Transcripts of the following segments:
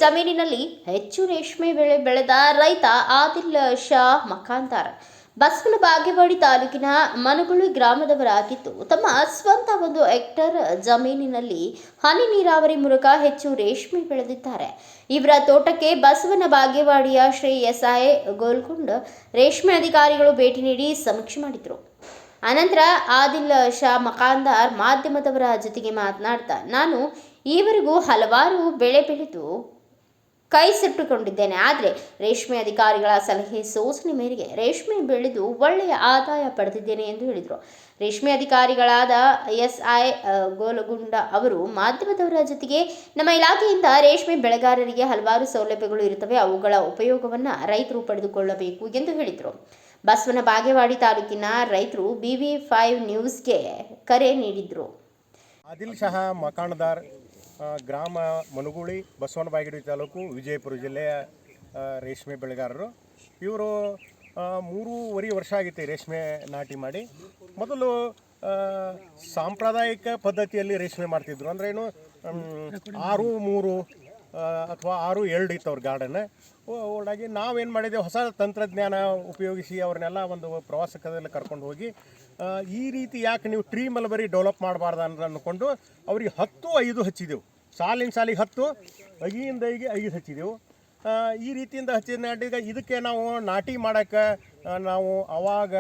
ಜಮೀನಿನಲ್ಲಿ ಹೆಚ್ಚು ರೇಷ್ಮೆ ಬೆಳೆ ಬೆಳೆದ ರೈತ ಆದಿಲ್ ಶಾ ಮಕಾಂದಾರ್ ಬಸವನ ಬಾಗೇವಾಡಿ ತಾಲೂಕಿನ ಮನಗುಳಿ ಗ್ರಾಮದವರಾಗಿದ್ದು ತಮ್ಮ ಸ್ವಂತ 1 ಹೆಕ್ಟೇರ್ ಜಮೀನಿನಲ್ಲಿ ಹನಿ ನೀರಾವರಿ ಮೂಲಕ ಹೆಚ್ಚು ರೇಷ್ಮೆ ಬೆಳೆದಿದ್ದಾರೆ. ಇವರ ತೋಟಕ್ಕೆ ಬಸವನ ಬಾಗೇವಾಡಿಯ ಶ್ರೀ ಎಸ್ಐ ಗೋಲ್ಗುಂಡ್ ರೇಷ್ಮೆ ಅಧಿಕಾರಿಗಳು ಭೇಟಿ ನೀಡಿ ಸಮೀಕ್ಷೆ ಮಾಡಿದರು. ಅನಂತರ ಆದಿಲ್ ಶಾ ಮಕಾಂದಾರ್ ಮಾಧ್ಯಮದವರ ಜೊತೆಗೆ ಮಾತನಾಡ್ತಾ, ನಾನು ಈವರೆಗೂ ಹಲವಾರು ಬೆಳೆ ಬೆಳೆದು ಕೈ ಸುಟ್ಟುಕೊಂಡಿದ್ದೇನೆ. ಆದರೆ ರೇಷ್ಮೆ ಅಧಿಕಾರಿಗಳ ಸಲಹೆ ಸೂಚನೆ ಮೇರೆಗೆ ರೇಷ್ಮೆ ಬೆಳೆದು ಒಳ್ಳೆಯ ಆದಾಯ ಪಡೆದಿದ್ದೇನೆ ಎಂದು ಹೇಳಿದರು. ರೇಷ್ಮೆ ಅಧಿಕಾರಿಗಳಾದ ಎಸ್ಐ ಗೋಲಗುಂಡ ಅವರು ಮಾಧ್ಯಮದವರ ಜೊತೆಗೆ ನಮ್ಮ ಇಲಾಖೆಯಿಂದ ರೇಷ್ಮೆ ಬೆಳೆಗಾರರಿಗೆ ಹಲವಾರು ಸೌಲಭ್ಯಗಳು ಇರುತ್ತವೆ, ಅವುಗಳ ಉಪಯೋಗವನ್ನು ರೈತರು ಪಡೆದುಕೊಳ್ಳಬೇಕು ಎಂದು ಹೇಳಿದರು. ಬಸವನ ಬಾಗೇವಾಡಿ ತಾಲೂಕಿನ ರೈತರು BV5 ನ್ಯೂಸ್ಗೆ ಕರೆ ನೀಡಿದರು. ಆದಿಲ್ ಶಾ ಮಕಾಂದಾರ್ ಗ್ರಾಮ ಮನುಗುಳಿ, ಬಸವನ ಬಾಗೇವಾಡಿ ತಾಲೂಕು, ವಿಜಯಪುರ ಜಿಲ್ಲೆಯ ರೇಷ್ಮೆ ಬೆಳೆಗಾರರು. ಇವರು 3.5 ವರ್ಷ ಆಗಿತ್ತು ರೇಷ್ಮೆ ನಾಟಿ ಮಾಡಿ. ಮೊದಲು ಸಾಂಪ್ರದಾಯಿಕ ಪದ್ಧತಿಯಲ್ಲಿ ರೇಷ್ಮೆ ಮಾಡ್ತಿದ್ರು. ಅಂದ್ರೆ ಏನು 6-3 ಅಥವಾ 6-2 ಇತ್ತು ಅವ್ರ ಗಾರ್ಡನ್. ಒಳಗೆ ನಾವೇನು ಮಾಡಿದ್ದೇವೆ, ಹೊಸ ತಂತ್ರಜ್ಞಾನ ಉಪಯೋಗಿಸಿ ಅವ್ರನ್ನೆಲ್ಲ ಒಂದು ಪ್ರವಾಸದಲ್ಲಿ ಕರ್ಕೊಂಡು ಹೋಗಿ ಈ ರೀತಿ ಯಾಕೆ ನೀವು ಟ್ರೀ ಮಲ್ಬರಿ ಡೆವಲಪ್ ಮಾಡಬಾರ್ದು ಅಂದ್ಕೊಂಡು ಅವ್ರಿಗೆ 10-5 ಹಚ್ಚಿದೆವು. ಸಾಲಿಗೆ 10, 5ಯಿಂದ 5 ಹಚ್ಚಿದೆವು. ಈ ರೀತಿಯಿಂದ ಹಚ್ಚಿದ ನಾಟಿಗೆ ಇದಕ್ಕೆ ನಾವು ನಾಟಿ ಮಾಡೋಕ್ಕೆ ನಾವು ಅವಾಗ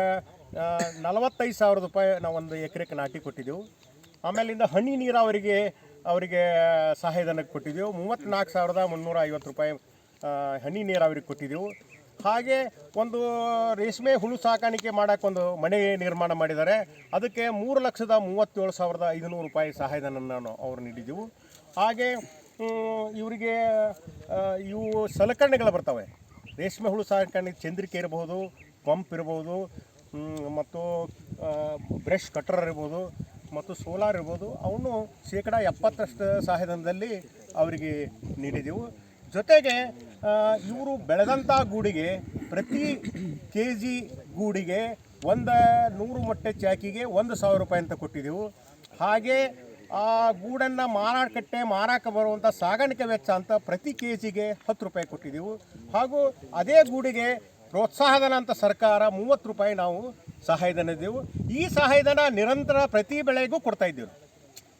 45,000 ರೂಪಾಯಿ ನಾವು 1 ಎಕರೆಗೆ ನಾಟಿ ಕೊಟ್ಟಿದ್ದೆವು. ಆಮೇಲಿಂದ ಹನಿ ನೀರಾವರಿಗೆ ಅವರಿಗೆ ಸಹಾಯಧನಕ್ಕೆ ಕೊಟ್ಟಿದ್ದೆವು. 34,350 ರೂಪಾಯಿ ಹನಿ ನೀರಾವರಿಗೆ ಕೊಟ್ಟಿದ್ದೆವು. ಹಾಗೆ ಒಂದು ರೇಷ್ಮೆ ಹುಳು ಸಾಕಾಣಿಕೆ ಮಾಡೋಕ್ಕೆ ಒಂದು ಮನೆ ನಿರ್ಮಾಣ ಮಾಡಿದ್ದಾರೆ. ಅದಕ್ಕೆ 3,37,500 ರೂಪಾಯಿ ಸಹಾಯಧನವನ್ನು ಅವರು ನೀಡಿದ್ದೆವು. ಹಾಗೆ ಇವರಿಗೆ ಇವು ಸಲಕರಣೆಗಳು ಬರ್ತವೆ. ರೇಷ್ಮೆ ಹುಳು ಸಾಕಾಣಿಕೆ ಚಂದ್ರಿಕೆ ಇರ್ಬೋದು, ಪಂಪ್ ಇರ್ಬೋದು, ಮತ್ತು ಬ್ರಷ್ ಕಟ್ಟರ್ ಇರ್ಬೋದು, ಮತ್ತು ಸೋಲಾರ್ ಇರ್ಬೋದು. ಅವನು 70% ಸಹಾಯಧನದಲ್ಲಿ ಅವರಿಗೆ ನೀಡಿದೆವು. ಜೊತೆಗೆ ಇವರು ಬೆಳೆದಂಥ ಗೂಡಿಗೆ ಪ್ರತಿ kg ಗೂಡಿಗೆ 100 ಮೊಟ್ಟೆ ಚಾಕಿಗೆ 1,000 ರೂಪಾಯಿ ಅಂತ ಕೊಟ್ಟಿದ್ದೆವು. ಹಾಗೆ ಆ ಗೂಡನ್ನು ಮಾರಾಟ ಬರುವಂಥ ಸಾಗಾಣಿಕೆ ವೆಚ್ಚ ಅಂತ ಪ್ರತಿ kgಗೆ 10 ರೂಪಾಯಿ ಕೊಟ್ಟಿದ್ದೆವು. ಹಾಗೂ ಅದೇ ಗೂಡಿಗೆ ಪ್ರೋತ್ಸಾಹಧನ ಅಂತ ಸರ್ಕಾರ 30 ರೂಪಾಯಿ ನಾವು ಸಹಾಯಧನ ಇದ್ದೆವು. ಈ ಸಹಾಯಧನ ನಿರಂತರ ಪ್ರತಿ ಬೆಳೆಗೂ ಕೊಡ್ತಾ ಇದ್ದೆವು,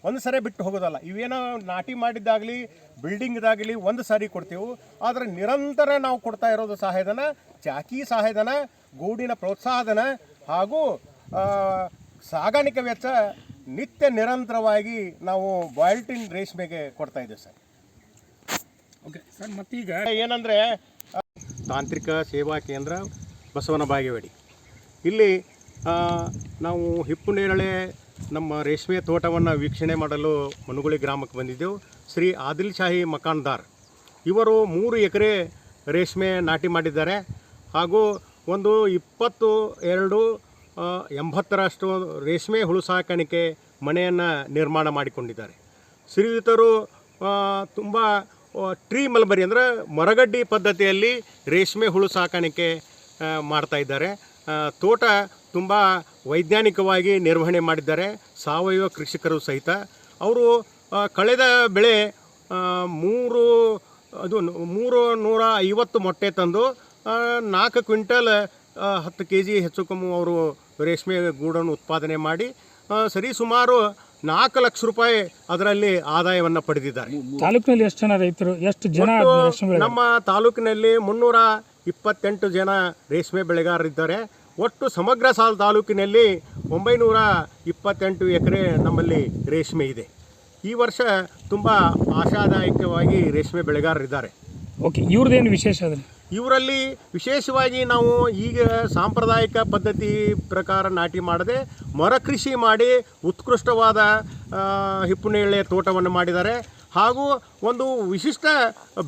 ಒಂದು ಸರಿ ಬಿಟ್ಟು ಹೋಗೋದಲ್ಲ. ಇವೇನೋ ನಾಟಿ ಮಾಡಿದ್ದಾಗಲಿ ಬಿಲ್ಡಿಂಗ್ದಾಗಲಿ ಒಂದು ಸಾರಿ ಕೊಡ್ತೇವೆ, ಆದರೆ ನಿರಂತರ ನಾವು ಕೊಡ್ತಾ ಇರೋದು ಸಹಾಯಧನ, ಚಾಕಿ ಸಹಾಯಧನ, ಗೂಡಿನ ಪ್ರೋತ್ಸಾಹಧನ ಹಾಗೂ ಸಾಗಾಣಿಕೆ ವೆಚ್ಚ ನಿತ್ಯ ನಿರಂತರವಾಗಿ ನಾವು ಬಾಯ್ಲ್ಟಿನ್ ರೇಷ್ಮೆಗೆ ಕೊಡ್ತಾ ಇದ್ದೇವೆ ಸರ್. ಓಕೆ ಸರ್, ಮತ್ತೀಗ ಏನಂದರೆ ತಾಂತ್ರಿಕ ಸೇವಾ ಕೇಂದ್ರ ಬಸವನ ಬಾಗೇವಾಡಿ, ಇಲ್ಲಿ ನಾವು ಹಿಪ್ಪುನೇರಳೆ ನಮ್ಮ ರೇಷ್ಮೆ ತೋಟವನ್ನು ವೀಕ್ಷಣೆ ಮಾಡಲು ಮನುಗುಳಿ ಗ್ರಾಮಕ್ಕೆ ಬಂದಿದ್ದೆವು. ಶ್ರೀ ಆದಿಲ್ ಶಾ ಮಕಾಂದಾರ್ ಇವರು 3 ಎಕರೆ ರೇಷ್ಮೆ ನಾಟಿ ಮಾಡಿದ್ದಾರೆ. ಹಾಗೂ ಒಂದು 22-80ರಷ್ಟು ರೇಷ್ಮೆ ಹುಳು ಸಾಕಾಣಿಕೆ ಮನೆಯನ್ನು ನಿರ್ಮಾಣ ಮಾಡಿಕೊಂಡಿದ್ದಾರೆ. ಶ್ರೀಯುತರು ತುಂಬ ಟ್ರೀ ಮಲ್ಬರಿ ಅಂದರೆ ಮರಗಡ್ಡಿ ಪದ್ಧತಿಯಲ್ಲಿ ರೇಷ್ಮೆ ಹುಳು ಸಾಕಾಣಿಕೆ ಮಾಡ್ತಾಯಿದ್ದಾರೆ. ತೋಟ ತುಂಬ ವೈಜ್ಞಾನಿಕವಾಗಿ ನಿರ್ವಹಣೆ ಮಾಡಿದ್ದಾರೆ, ಸಾವಯವ ಕೃಷಿಕರು ಸಹಿತ. ಅವರು ಕಳೆದ ಬೆಳೆ 350 ಮೊಟ್ಟೆ ತಂದು 4 ಕ್ವಿಂಟಲ್ 10 kg ಹೆಚ್ಚು ಕಮ್ಮಿ ಅವರು ರೇಷ್ಮೆ ಗೂಡನ್ನು ಉತ್ಪಾದನೆ ಮಾಡಿ ಸರಿಸುಮಾರು 4 ಲಕ್ಷ ರೂಪಾಯಿ ಅದರಲ್ಲಿ ಆದಾಯವನ್ನು ಪಡೆದಿದ್ದಾರೆ. ತಾಲೂಕಿನಲ್ಲಿ ಎಷ್ಟು ಜನ ರೈತರು, ಎಷ್ಟು ಜನ ನಮ್ಮ ತಾಲೂಕಿನಲ್ಲಿ 328 ಜನ ರೇಷ್ಮೆ ಬೆಳೆಗಾರರಿದ್ದಾರೆ. ಒಟ್ಟು ಸಮಗ್ರ ತಾಲೂಕಿನಲ್ಲಿ 928 ಎಕರೆ ನಮ್ಮಲ್ಲಿ ರೇಷ್ಮೆ ಇದೆ. ಈ ವರ್ಷ ತುಂಬ ಆಶಾದಾಯಕವಾಗಿ ರೇಷ್ಮೆ ಬೆಳೆಗಾರರಿದ್ದಾರೆ. ಓಕೆ, ಇವ್ರದ್ದೇನು ವಿಶೇಷ? ಇವರಲ್ಲಿ ವಿಶೇಷವಾಗಿ ನಾವು ಈಗ ಸಾಂಪ್ರದಾಯಿಕ ಪದ್ಧತಿ ಪ್ರಕಾರ ನಾಟಿ ಮಾಡದೆ ಮರ ಕೃಷಿ ಮಾಡಿ ಉತ್ಕೃಷ್ಟವಾದ ಹಿಪ್ಪುನೇರಳೆ ತೋಟವನ್ನು ಮಾಡಿದ್ದಾರೆ. ಹಾಗೂ ಒಂದು ವಿಶಿಷ್ಟ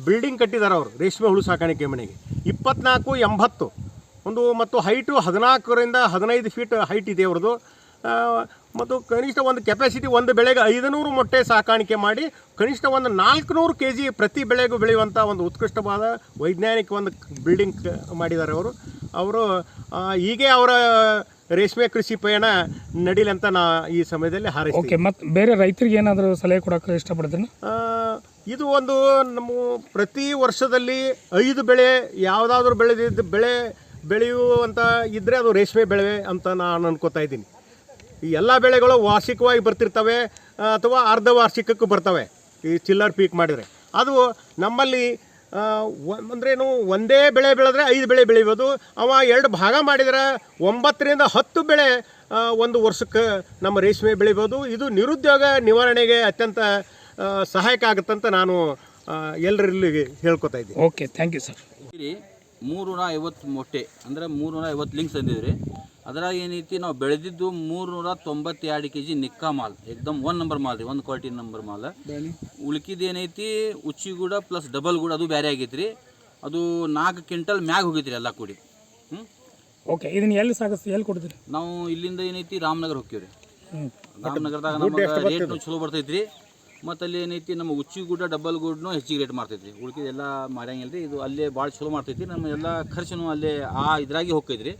ಬಿಲ್ಡಿಂಗ್ ಕಟ್ಟಿದ್ದಾರೆ ಅವರು ರೇಷ್ಮೆ ಹುಳು ಸಾಕಾಣಿಕೆ ಮನೆಗೆ. 24-80 ಮತ್ತು ಹೈಟು 14ರಿಂದ 15 ಫೀಟ್ ಹೈಟ್ ಇದೆ ಅವ್ರದ್ದು. ಮತ್ತು ಕನಿಷ್ಠ ಒಂದು ಕೆಪಾಸಿಟಿ ಒಂದು ಬೆಳೆಗೆ 500 ಮೊಟ್ಟೆ ಸಾಕಾಣಿಕೆ ಮಾಡಿ ಕನಿಷ್ಠ ಒಂದು 400 kg ಪ್ರತಿ ಬೆಳೆಗೂ ಬೆಳೆಯುವಂಥ ಒಂದು ಉತ್ಕೃಷ್ಟವಾದ ವೈಜ್ಞಾನಿಕ ಒಂದು ಬಿಲ್ಡಿಂಗ್ ಮಾಡಿದ್ದಾರೆ ಅವರು. ಹೀಗೆ ಅವರ ರೇಷ್ಮೆ ಕೃಷಿ ಪಯಣ ನಡೀಲಿ ಅಂತ ನಾ ಈ ಸಮಯದಲ್ಲಿ ಹಾರೈಸ್ತೀನಿ. ಓಕೆ, ಮತ್ತು ಬೇರೆ ರೈತರಿಗೆ ಏನಾದರೂ ಸಲಹೆ ಕೊಡೋಕ್ಕೆ ಇಷ್ಟಪಡ್ತೀನಿ? ಇದು ಒಂದು ನಮ್ಮ ಪ್ರತಿ ವರ್ಷದಲ್ಲಿ 5 ಬೆಳೆ ಯಾವುದಾದ್ರೂ ಬೆಳೆಯುವಂಥ ಇದ್ದರೆ ಅದು ರೇಷ್ಮೆ ಬೆಳೆ ಅಂತ ನಾನು ಅನ್ಕೋತಾ ಇದ್ದೀನಿ. ಈ ಎಲ್ಲ ಬೆಳೆಗಳು ವಾರ್ಷಿಕವಾಗಿ ಬರ್ತಿರ್ತವೆ ಅಥವಾ ಅರ್ಧ ವಾರ್ಷಿಕಕ್ಕೂ ಬರ್ತವೆ ಈ ಚಿಲ್ಲರ್ ಪೀಕ್ ಮಾಡಿದರೆ. ಅದು ನಮ್ಮಲ್ಲಿ ಅಂದ್ರೇನು ಒಂದೇ ಬೆಳೆ ಬೆಳೆದ್ರೆ 5 ಬೆಳೆ ಬೆಳಿಬೋದು. ಅವ 2 ಭಾಗ ಮಾಡಿದರೆ 9 ರಿಂದ 10 ಬೆಳೆ ಒಂದು ವರ್ಷಕ್ಕೆ ನಮ್ಮ ರೇಷ್ಮೆ ಬೆಳಿಬೋದು. ಇದು ನಿರುದ್ಯೋಗ ನಿವಾರಣೆಗೆ ಅತ್ಯಂತ ಸಹಾಯಕ ಆಗುತ್ತಂತ ನಾನು ಎಲ್ಲರಲ್ಲಿ ಹೇಳ್ಕೊತಾ ಇದ್ದೀನಿ. Okay, thank you sir. 350 ಮೊಟ್ಟೆ ಅಂದರೆ 350 ಲಿಂಕ್ಸ್ ತಂದಿದ್ರಿ. ಅದ್ರಾಗ ಏನೈತಿ ನಾವು ಬೆಳೆದಿದ್ದು 392 kg ನಿಕ್ಕಾ ಮಾಲ್, ಏಕ್ದಮ್ 1 ನಂಬರ್ ಮಾಲ್ ರೀ, 1 ಕ್ವಾಲಿಟಿ ನಂಬರ್ ಮಾಲ್. ಉಳ್ಕಿದ್ದು ಏನೈತಿ ಉಚ್ಚಿಗೂಡ ಪ್ಲಸ್ ಡಬಲ್ ಗೂಡ, ಅದು ಬೇರೆ ಆಗೈತೆ ರೀ. ಅದು 4 ಕ್ವಿಂಟಲ್ ಮ್ಯಾಗ ಹೋಗೈತೆ ರೀ ಎಲ್ಲ ಕೂಡಿ. ಓಕೆ, ಇದನ್ನ ಎಲ್ಲಿ ಎಲ್ಲಿ ಕೊಡ್ತೀರಿ? ನಾವು ಇಲ್ಲಿಂದ ಏನೈತಿ ರಾಮನಗರ ಹೋಗ್ತೀವಿ ರೀ. ರಾಮನಗರದಾಗ ನಮಗೆ ರೇಟ್ನು ಚಲೋ ಬರ್ತೈತೆ ರೀ. ಮತ್ತು ಅಲ್ಲಿ ಏನೈತಿ ನಮ್ಮ ಉಚ್ಚಿಗೂಡ ಡಬಲ್ ಗೂಡ್ನು ಹೆಚ್ಚಿಗೆ ರೇಟ್ ಮಾಡ್ತೈತಿ ರೀ. ಉಳ್ಕಿದೆಲ್ಲ ಮಾಡಂಗಿಲ್ಲ ರೀ. ಇದು ಅಲ್ಲೇ ಭಾಳ ಚಲೋ ಮಾಡ್ತೈತಿ. ನಮ್ಮ ಎಲ್ಲ ಖರ್ಚು ಅಲ್ಲೇ ಇದ್ರಾಗೆ ಹೋಗ್ತೈತಿ ರೀ.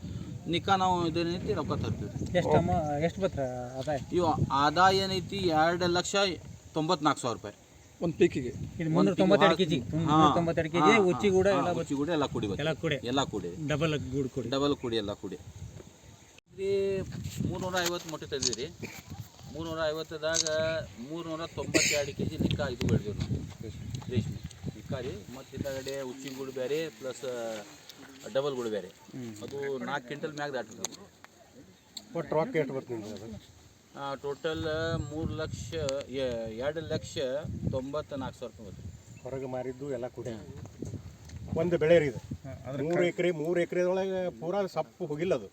ನಿಕ್ಕಾ ನಾವು ಇದೇನೈತಿ ರೊಕ್ಕ ತರ್ತೀವಿ. ಎಷ್ಟು ಬರ್ತದೆ ಆದಾಯ? ಇವು ಆದಾಯ ಏನೈತಿ 2,94,000 ರೂಪಾಯಿ ಒಂದು ಪೀಕಿಗೆ. ಇದು 392 kg, 392 kg ಉಚ್ಚಿಗೂಡ ಉಚ್ಚಿಗೂಡ ಎಲ್ಲ ಕೂಡಿ ಎಲ್ಲ ಕೂಡಿ ಡಬಲ್ ಗೂಡ್ ಕೊಡಿ, ಡಬಲ್ ಕೂಡಿ ಎಲ್ಲ ಕೂಡಿ 350 ಮೊಟ್ಟೆ ತಂದಿರಿ. 350ದಾಗ 392 kg ನಿಕ್ಕಾ ಇದು ಬೆಳೆದೀವಿ ನಾವು ರೇಷ್ಮೆ ನಿಕ್ಕಾ ರೀ. ಮತ್ತು ಇದ್ದಾಗಡೆ ಉಚ್ಚಿಗೂಡು ಬೇರೆ ಪ್ಲಸ್ ಡಬಲ್ ಗೂಡು ಬೇರೆ. ಅದು 4 ಕ್ವಿಂಟಲ್ ಮ್ಯಾಗ ದಾಟಿರ್ತದೆ. ಒಟ್ಟು ರೊಕ್ಕ ಎಷ್ಟು ಬರ್ತೀನಿ ಅದು? ಟೋಟಲ್ 2,94,000 ರೂಪಾಯಿ. ಹೊರಗೆ ಮಾರಿದ್ದು ಎಲ್ಲ ಕೂಡ ಒಂದು ಬೆಳೆ ರೀ ಇದು. 3 ಎಕರೆದೊಳಗೆ ಪೂರಾ ಸಪ್ಪು ಹೋಗಿಲ್ಲ ಅದು.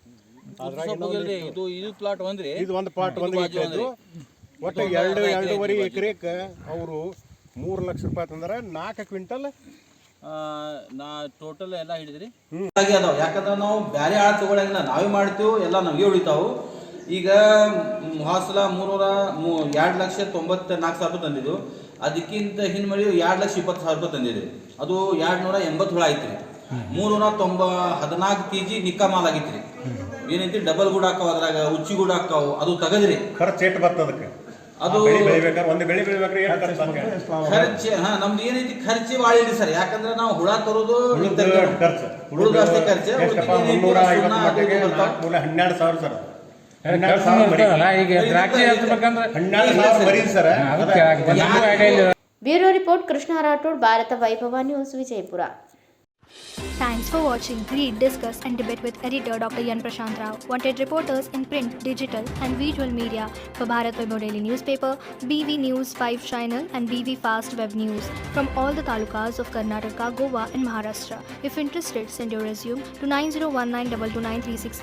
ಇದು ಪ್ಲಾಟ್ ಒಂದ್ರಿ, ಇದು ಒಂದು ಪ್ಲಾಟ್ 1 ಎಕರೆ ಇದ್ದು ಒಟ್ಟು 2.5 ಎಕರೆಗೆ ಅವರು 3 ಲಕ್ಷ ರೂಪಾಯಿ ತಂದ್ರೆ 4 ಕ್ವಿಂಟಲ್ ನಾ ಟೋಟಲ್ ಎಲ್ಲ ಹಿಡಿದ್ರಿ ಅದಾವ. ಯಾಕಂದ್ರೆ ನಾವು ಬೇರೆ ಆಳು ತಗೊಳಂಗಿಲ್ಲ, ನಾವೇ ಮಾಡ್ತೀವಿ, ಎಲ್ಲ ನಮಗೆ ಉಳಿತಾವು. ಈಗ ಹಾಸಲ 2,94,000 ರೂಪಾಯಿ ತಂದಿದ್ದು. ಅದಕ್ಕಿಂತ ಹಿಂದೆ ಮಾಡಿ 2,20,000 ರೂಪಾಯಿ ತಂದಿದ್ವಿ. ಅದು 280 ಹುಳ ಐತ್ರಿ. 314 kg ನಿಕ್ಕಾ ಮಾಲ್ ಆಗೈತಿ ರೀ. ಏನೈತಿ ಡಬಲ್ ಗೂಡ್ ಹಾಕಾವ, ಅದ್ರಾಗ ಉಚ್ಚಿ ಗೂಡ್ ಹಾಕಾವು, ಅದು ತಗದ್ರಿ. ಖರ್ಚು ಎಷ್ಟು ಬರ್ತದೆ ಅದಕ್ಕೆ? ಅದು ಒಂದು ಬೆಳೆ ಬೆಳಿಬೇಕಾದ್ರೆ ಖರ್ಚು ನಮ್ದು ಏನೈತಿ ಖರ್ಚು ಭಾಳ ಇಲ್ಲ ಸರ್. ಯಾಕಂದ್ರೆ ನಾವು ಹುಳ ತರೋದು ಹುಳುದು ಅಷ್ಟೇ ಖರ್ಚು. 12,000 sir. Bureau report Krishna Rathod, Bharat Vaibhav news, Vijayapura. Thanks for watching. Read, discuss and debate with editor Dr. Yan Prashant Rao. Wanted reporters in print, digital and visual media for Bharat Vaibhav Daily Newspaper, BV News 5 Channel and BV Fast Web News from all the talukas of Karnataka, Goa and Maharashtra. If interested, send your resume to 9019229369.